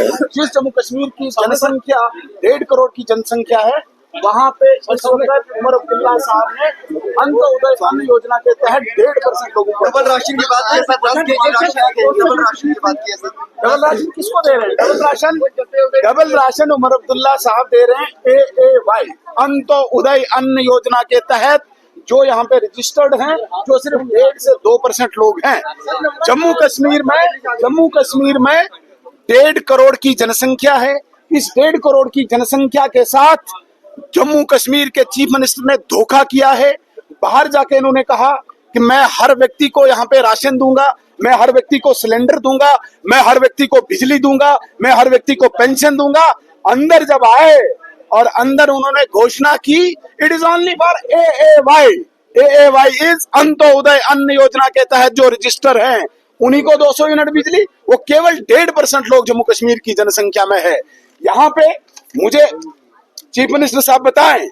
जिस जम्मू कश्मीर की जनसंख्या 1.5 करोड़ की जनसंख्या है, वहाँ पे इस वक्त उमर अब्दुल्ला साहब ने अंत्योदय अन्न योजना के तहत 1.5% लोगों को डबल राशन की बात की है सर, डबल राशन की बात की है सर। डबल राशन किसको दे रहे हैं? डबल राशन उमर अब्दुल्ला साहब दे रहे हैं AAY अंत्योदय अन्न योजना के तहत, जो यहाँ पे रजिस्टर्ड हैं, जो सिर्फ 1 से 2% लोग हैं। जम्मू कश्मीर में 1.5 करोड़ की जनसंख्या है। इस 1.5 करोड़ की जनसंख्या के साथ जम्मू कश्मीर के चीफ मिनिस्टर ने धोखा किया है। बाहर जाके इन्होंने कहा कि मैं हर व्यक्ति को यहाँ पे राशन दूंगा, मैं हर व्यक्ति को सिलेंडर दूंगा, मैं हर व्यक्ति को बिजली दूंगा, मैं हर व्यक्ति को पेंशन दूंगा। अंदर जब आए और अंदर उन्होंने घोषणा की, it is only for AAY is Antyodaya अन्न योजना के तहत जो रजिस्टर हैं उन्हीं को 200 यूनिट बिजली। वो केवल 1.5% लोग जम्मू कश्मीर की जनसंख्या में है। यहाँ पे मुझे चीफ मिनिस्टर साहब बताएं,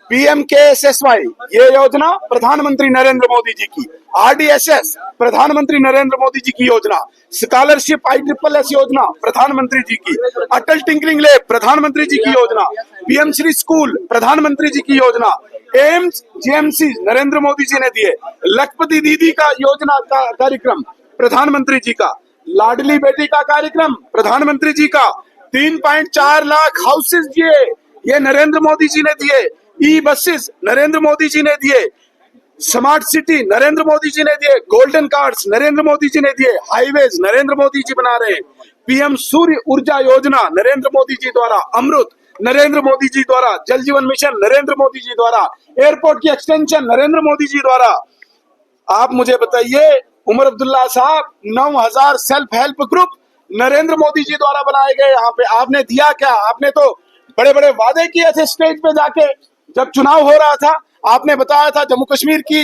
PMKSSY ये योजना प्रधानमंत्री नरेंद्र मोदी जी की, RDSS प्रधानमंत्री नरेंद्र मोदी जी की योजना, स्कॉलरशिप ISSS योजना प्रधानमंत्री जी की, अटल टिंकरिंग लैब प्रधानमंत्री जी की योजना, PM श्री स्कूल प्रधानमंत्री जी की योजना, एम्स GMC नरेंद्र मोदी जी ने दिए, लखपति दीदी का योजना का कार्यक्रम प्रधानमंत्री जी का, लाडली बेटी का कार्यक्रम प्रधानमंत्री जी का, 3.4 लाख हाउसेज दिए, ये नरेंद्र मोदी जी ने दिए, बसेस नरेंद्र मोदी जी ने दिए, स्मार्ट सिटी नरेंद्र मोदी जी ने दिए, गोल्डन कार्ड्स नरेंद्र मोदी जी ने दिए, हाईवेज नरेंद्र मोदी जी बना रहे हैं, PM सूर्य ऊर्जा योजना नरेंद्र मोदी जी द्वारा, अमृत नरेंद्र मोदी जी द्वारा, जल जीवन मिशन नरेंद्र मोदी जी द्वारा, एयरपोर्ट की एक्सटेंशन नरेंद्र मोदी जी द्वारा। आप मुझे बताइए, Umar Abdullah Sahab 9000 self help group Narendra Modi ji द्वारा बनाए गए। यहाँ पे आपने दिया क्या? आपने तो बड़े बड़े वादे किए थे स्टेज पे जाके, जब चुनाव हो रहा था आपने बताया था जम्मू कश्मीर की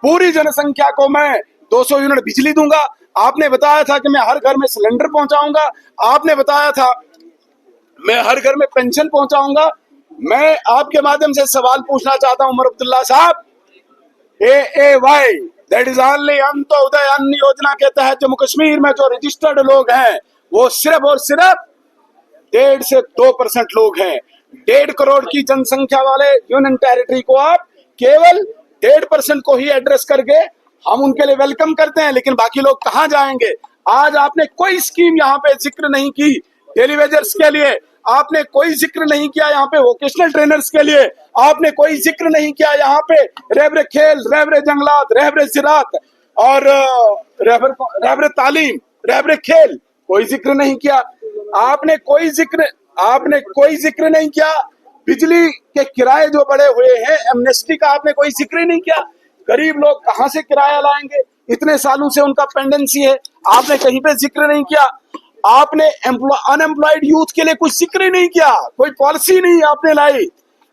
पूरी जनसंख्या को मैं 200 यूनिट बिजली दूंगा, आपने बताया था कि मैं हर घर में सिलेंडर पहुंचाऊंगा, आपने बताया था मैं हर घर में पेंशन पहुंचाऊंगा। मैं आपके माध्यम से सवाल पूछना चाहता हूं उमर अब्दुल्ला साहब, AAY that is only Antyodaya अन्न योजना के तहत जम्मू कश्मीर में जो रजिस्टर्ड लोग हैं वो सिर्फ और सिर्फ 1.5 से 2% लोग हैं। 1.5 करोड़ की जनसंख्या वाले यूनियन टेरिटरी को आप केवल 1.5% को ही एड्रेस करके हम उनके लिए वेलकम करते हैं, लेकिन बाकी लोग कहां जाएंगे? आज आपने कोई स्कीम यहाँ पे जिक्र नहीं की डेली वेजर्स के लिए, आपने कोई जिक्र नहीं किया यहाँ पे वोकेशनल ट्रेनर्स के लिए, आपने कोई जिक्र नहीं किया यहाँ पे रहबरे खेल, रहबरे जंगलात, रहबरे ज़राअत और रहबरे तालीम, रहबरे खेल, कोई जिक्र नहीं किया। आपने कोई जिक्र नहीं किया। बिजली के किराए जो बढ़े हुए हैं, एमनेस्टी का आपने कोई जिक्र नहीं किया। गरीब लोग कहां से किराया लाएंगे? इतने सालों से उनका पेंडेंसी है, आपने कहीं पे जिक्र नहीं किया। आपने अनएम्प्लॉयड यूथ के लिए कुछ जिक्र नहीं किया, कोई पॉलिसी नहीं आपने लाई।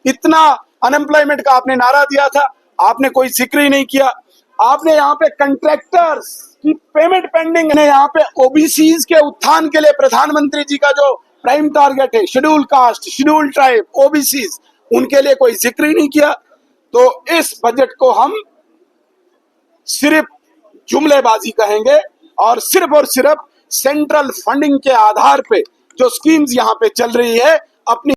इतना अनएम्प्लॉयमेंट का आपने नारा दिया था, आपने कोई जिक्र ही नहीं किया। आपने यहाँ पे कंट्रैक्टर्स की पेमेंट पेंडिंग है, यहाँ पे ओबीसीज के उत्थान के लिए प्रधानमंत्री जी का जो प्राइम टारगेट है, schedule caste, schedule tribe, OBCs, उनके लिए कोई जिक्र ही नहीं किया। तो इस बजट को हम सिर्फ जुमलेबाजी कहेंगे और सिर्फ सेंट्रल फंडिंग के आधार पे जो स्कीम्स यहाँ पे चल रही है, अपनी